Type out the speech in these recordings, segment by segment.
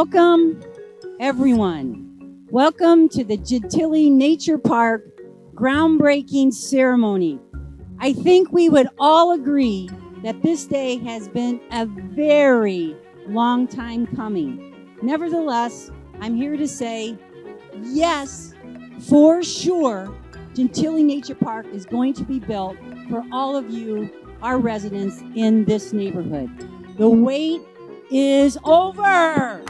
Welcome, everyone. Welcome to the Gentile Nature Park groundbreaking ceremony. I think we would all agree that this day has been a very long time coming. Nevertheless, I'm here to say, yes, for sure, Gentile Nature Park is going to be built for all of you, our residents in this neighborhood. The wait is over.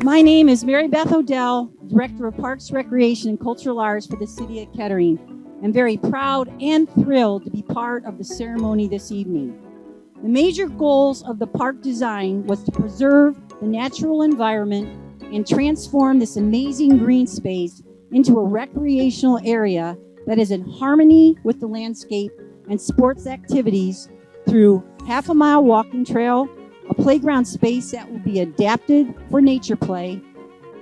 My name is Mary Beth Odell, Director of Parks, Recreation, and Cultural Arts for the City of Kettering. I'm very proud and thrilled to be part of the ceremony this evening. The major goals of the park design was to preserve the natural environment and transform this amazing green space into a recreational area that is in harmony with the landscape and sports activities through half-a-mile walking trail, a playground space that will be adapted for nature play,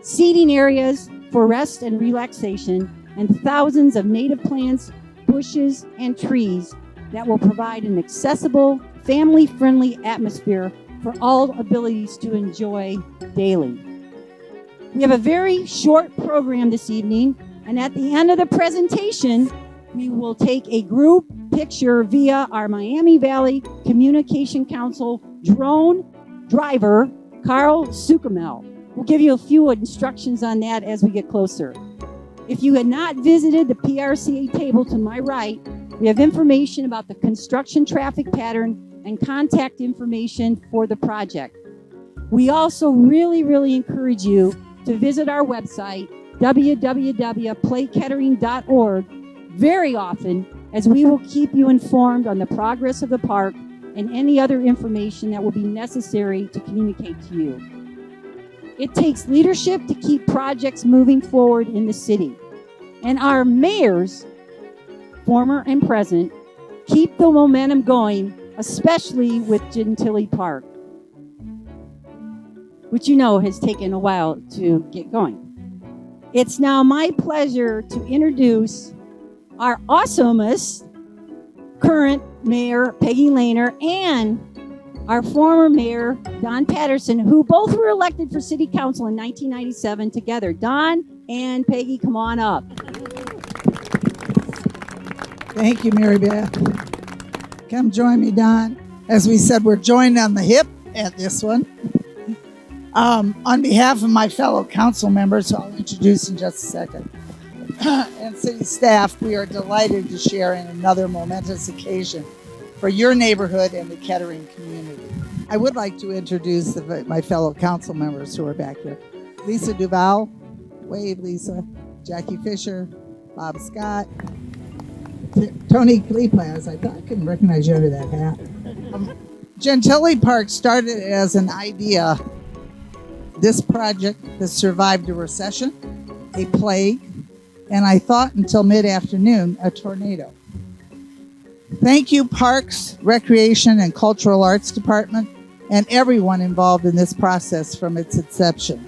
seating areas for rest and relaxation, and thousands of native plants, bushes, and trees that will provide an accessible, family-friendly atmosphere for all abilities to enjoy daily. We have a very short program this evening, and at the end of the presentation, we will take a group picture via our Miami Valley Communication Council drone driver, Carl Sukamel. We'll give you a few instructions on that as we get closer. If you had not visited the PRCA table to my right, we have information about the construction traffic pattern and contact information for the project. We also really encourage you to visit our website, www.playkettering.org, very often, as we will keep you informed on the progress of the park and any other information that will be necessary to communicate to you. It takes leadership to keep projects moving forward in the city. And our mayors, former and present, keep the momentum going, especially with Gentile Park, which you know has taken a while to get going. It's now my pleasure to introduce our awesomest current mayor, Peggy Lehner, and our former mayor, Don Patterson, who both were elected for city council in 1997 together. Don and Peggy, come on up. Thank you, Mary Beth. Come join me, Don. As we said, we're joined on the hip at this one. On behalf of my fellow council members, who I'll introduce in just a second, and city staff, we are delighted to share in another momentous occasion for your neighborhood and the Kettering community. I would like to introduce my fellow council members who are back here. Lisa Duval, wave Lisa, Jackie Fisher, Bob Scott, Tony Kleplaz. I thought I couldn't recognize you under that hat. Gentile Park started as an idea. This project has survived a recession, a plague, and I thought until mid-afternoon, a tornado. Thank you, Parks, Recreation, and Cultural Arts Department, and everyone involved in this process from its inception.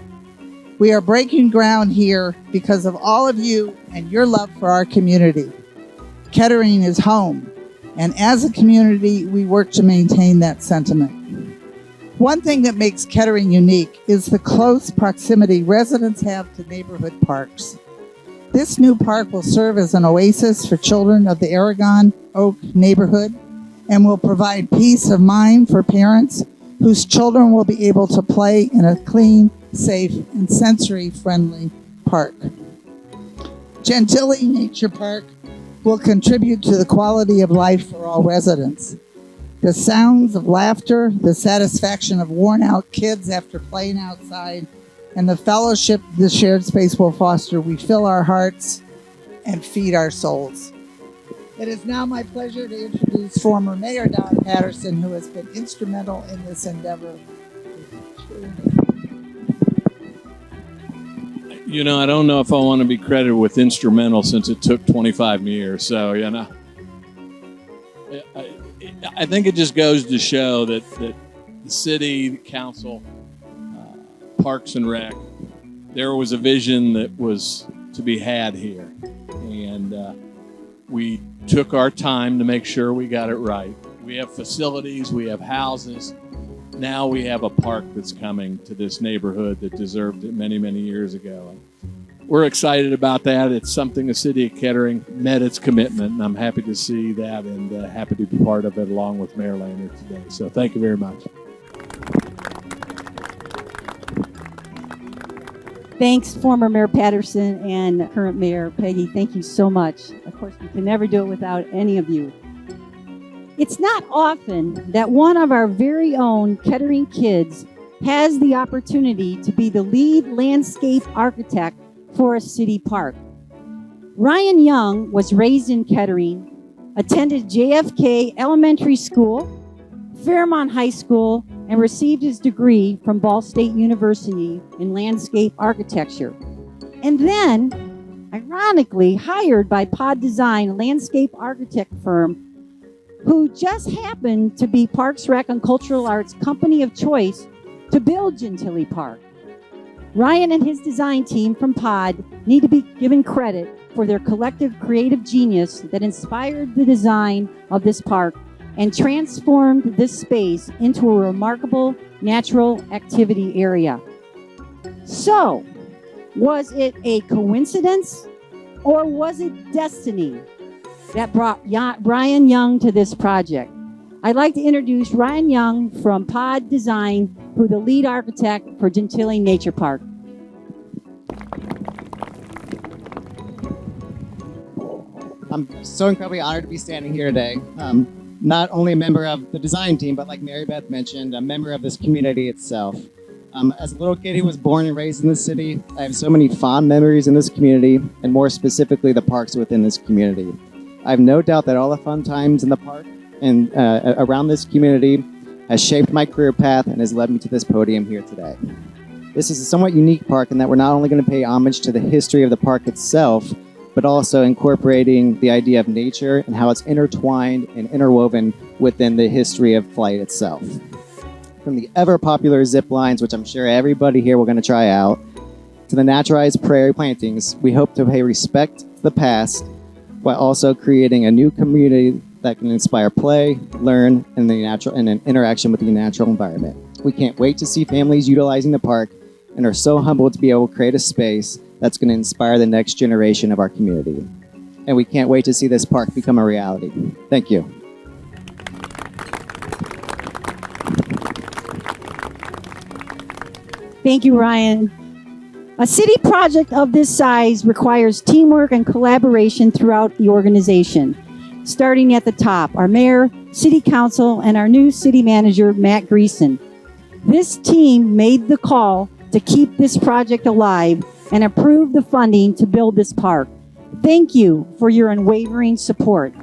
We are breaking ground here because of all of you and your love for our community. Kettering is home, and as a community, we work to maintain that sentiment. One thing that makes Kettering unique is the close proximity residents have to neighborhood parks. This new park will serve as an oasis for children of the Aragon Oak neighborhood and will provide peace of mind for parents whose children will be able to play in a clean, safe, and sensory-friendly park. Gentile Nature Park will contribute to the quality of life for all residents. The sounds of laughter, the satisfaction of worn-out kids after playing outside, and the fellowship the shared space will foster, we fill our hearts and feed our souls. It is now my pleasure to introduce former Mayor Don Patterson, who has been instrumental in this endeavor. You know, I don't know if I want to be credited with instrumental since it took 25 years. So, you know, I think it just goes to show that the city, the council, Parks and Rec, there was a vision that was to be had here. And we took our time to make sure we got it right. We have facilities, we have houses. Now we have a park that's coming to this neighborhood that deserved it many, many years ago. We're excited about that. It's something the city of Kettering met its commitment, and I'm happy to see that and happy to be part of it along with Mayor Lander today. So thank you very much. Thanks, former Mayor Patterson and current Mayor Peggy. Thank you so much. Of course, we can never do it without any of you. It's not often that one of our very own Kettering kids has the opportunity to be the lead landscape architect for a city park. Ryan Young was raised in Kettering, attended JFK Elementary School, Fairmont High School, and received his degree from Ball State University in landscape architecture. And then, ironically, hired by Pod Design, a landscape architect firm, who just happened to be Parks Rec and Cultural Arts company of choice to build Gentile Park. Ryan and his design team from Pod need to be given credit for their collective creative genius that inspired the design of this park and transformed this space into a remarkable natural activity area. So, was it a coincidence or was it destiny that brought Ryan Young to this project? I'd like to introduce Ryan Young from Pod Design, who is the lead architect for Gentile Nature Park. I'm so incredibly honored to be standing here today. Not only a member of the design team, but like Mary Beth mentioned, a member of this community itself. As a little kid who was born and raised in the city, I have so many fond memories in this community, and more specifically, the parks within this community. I have no doubt that all the fun times in the park and around this community has shaped my career path and has led me to this podium here today. This is a somewhat unique park in that we're not only going to pay homage to the history of the park itself, but also incorporating the idea of nature and how it's intertwined and interwoven within the history of flight itself. From the ever-popular zip lines, which I'm sure everybody here will going to try out, to the naturalized prairie plantings, we hope to pay respect to the past while also creating a new community that can inspire play, learn, and an interaction with the natural environment. We can't wait to see families utilizing the park and are so humbled to be able to create a space that's going to inspire the next generation of our community. And we can't wait to see this park become a reality. Thank you. Thank you, Ryan. A city project of this size requires teamwork and collaboration throughout the organization. Starting at the top, our mayor, city council, and our new city manager, Matt Greason. This team made the call to keep this project alive and approve the funding to build this park. Thank you for your unwavering support.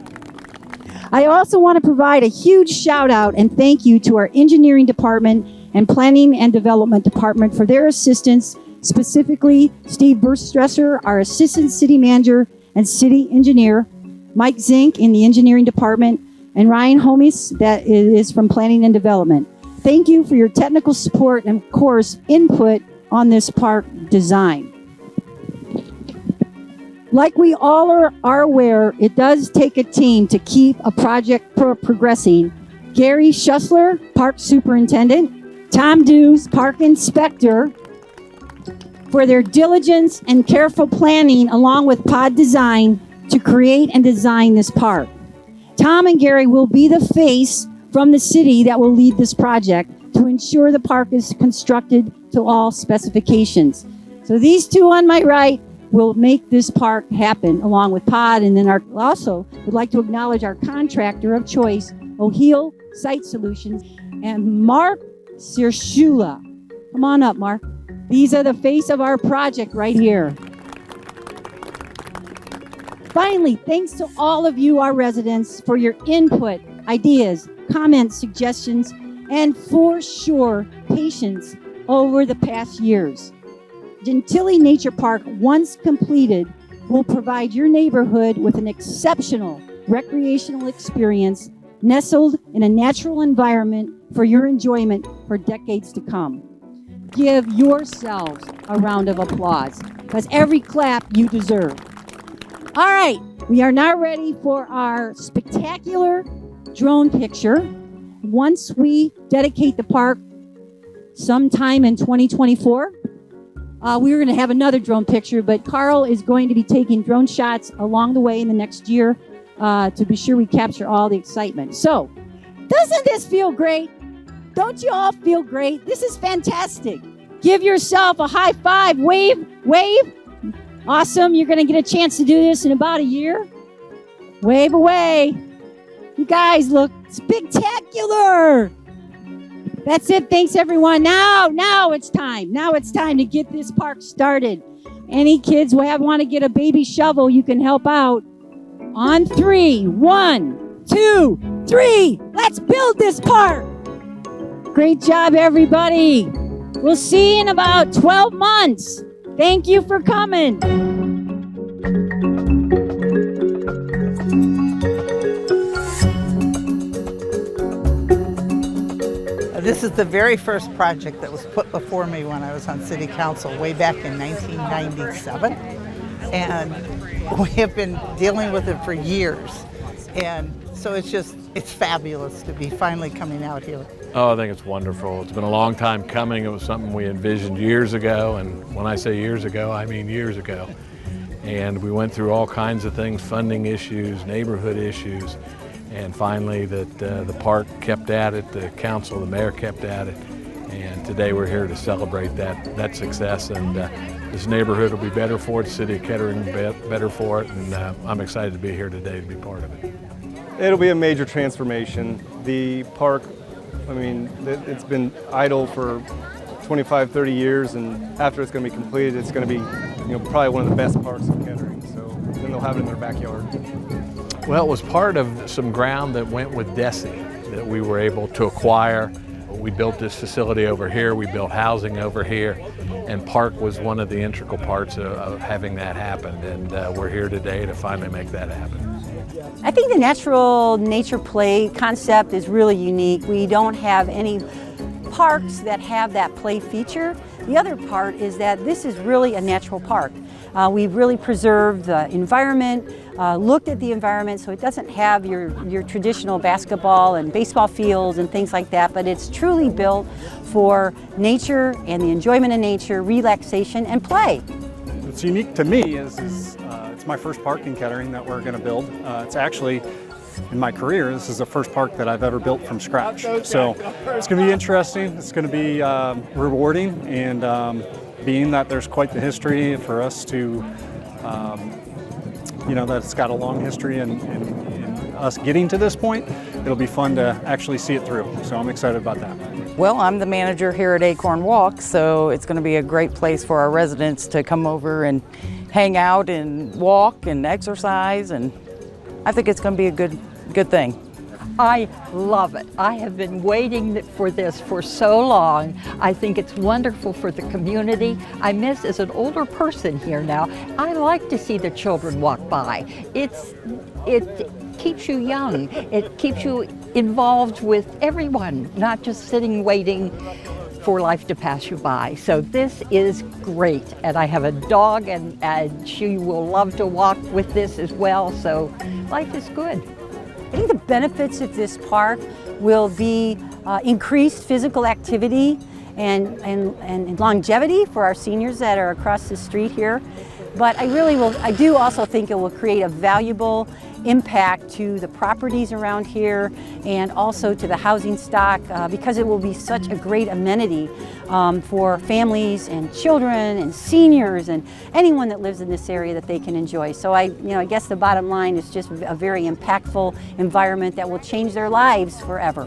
I also want to provide a huge shout out and thank you to our engineering department and planning and development department for their assistance, specifically Steve Burstresser, our assistant city manager and city engineer, Mike Zink in the engineering department, and Ryan Homies that is from planning and development. Thank you for your technical support and, of course, input on this park design. Like we all are aware, it does take a team to keep a project progressing. Gary Schussler, Park Superintendent, Tom Dews, Park Inspector, for their diligence and careful planning along with Pod Design to create and design this park. Tom and Gary will be the face from the city that will lead this project to ensure the park is constructed to all specifications. So these two on my right will make this park happen along with Pod, and then also would like to acknowledge our contractor of choice, O'Heal Site Solutions, and Mark Sirshula. Come on up, Mark. These are the face of our project right here. Finally, thanks to all of you, our residents, for your input, ideas, comments, suggestions, and for sure, patience over the past years. Gentile Nature Park, once completed, will provide your neighborhood with an exceptional recreational experience nestled in a natural environment for your enjoyment for decades to come. Give yourselves a round of applause, because every clap you deserve. All right, we are now ready for our spectacular drone picture. Once we dedicate the park sometime in 2024, we're going to have another drone picture, but Carl is going to be taking drone shots along the way in the next year to be sure we capture all the excitement. So, doesn't this feel great? Don't you all feel great? This is fantastic. Give yourself a high five, wave, wave. Awesome. You're going to get a chance to do this in about a year. Wave away. You guys look spectacular. That's it. Thanks, everyone. Now it's time. Now it's time to get this park started. Any kids who want to get a baby shovel, you can help out. On 3, 1, 2, 3. Let's build this park. Great job, everybody. We'll see you in about 12 months. Thank you for coming. This is the very first project that was put before me when I was on City Council way back in 1997. And we have been dealing with it for years. And so it's fabulous to be finally coming out here. Oh, I think it's wonderful. It's been a long time coming. It was something we envisioned years ago. And when I say years ago, I mean years ago. And we went through all kinds of things, funding issues, neighborhood issues. And finally, the park kept at it, the council, the mayor kept at it, and today we're here to celebrate that success. And this neighborhood will be better for it, the city of Kettering will be better for it, and I'm excited to be here today to be part of it. It'll be a major transformation. The park, I mean, it's been idle for 25, 30 years, and after it's going to be completed, it's going to be, probably one of the best parks in Kettering. So then they'll have it in their backyard. Well, it was part of some ground that went with DESI that we were able to acquire. We built this facility over here, we built housing over here, and park was one of the integral parts of having that happen. And we're here today to finally make that happen. I think the natural nature play concept is really unique. We don't have any parks that have that play feature. The other part is that this is really a natural park. We've really preserved the environment, looked at the environment so it doesn't have your traditional basketball and baseball fields and things like that, but it's truly built for nature and the enjoyment of nature, relaxation, and play. What's unique to me is it's my first park in Kettering that we're going to build. It's actually, in my career, this is the first park that I've ever built from scratch. So it's going to be interesting, it's going to be rewarding, and being that there's quite the history for us to, that it's got a long history in us getting to this point, it'll be fun to actually see it through. So I'm excited about that. Well, I'm the manager here at Acorn Walk, so it's going to be a great place for our residents to come over and hang out and walk and exercise, and I think it's going to be a good thing. I love it. I have been waiting for this for so long. I think it's wonderful for the community. I miss, as an older person here now, I like to see the children walk by. It keeps you young. It keeps you involved with everyone, not just sitting waiting for life to pass you by. So this is great. And I have a dog, and she will love to walk with this as well. So life is good. I think the benefits of this park will be increased physical activity and longevity for our seniors that are across the street here. But I do also think it will create a valuable impact to the properties around here and also to the housing stock because it will be such a great amenity for families and children and seniors and anyone that lives in this area that they can enjoy. So I guess the bottom line is just a very impactful environment that will change their lives forever.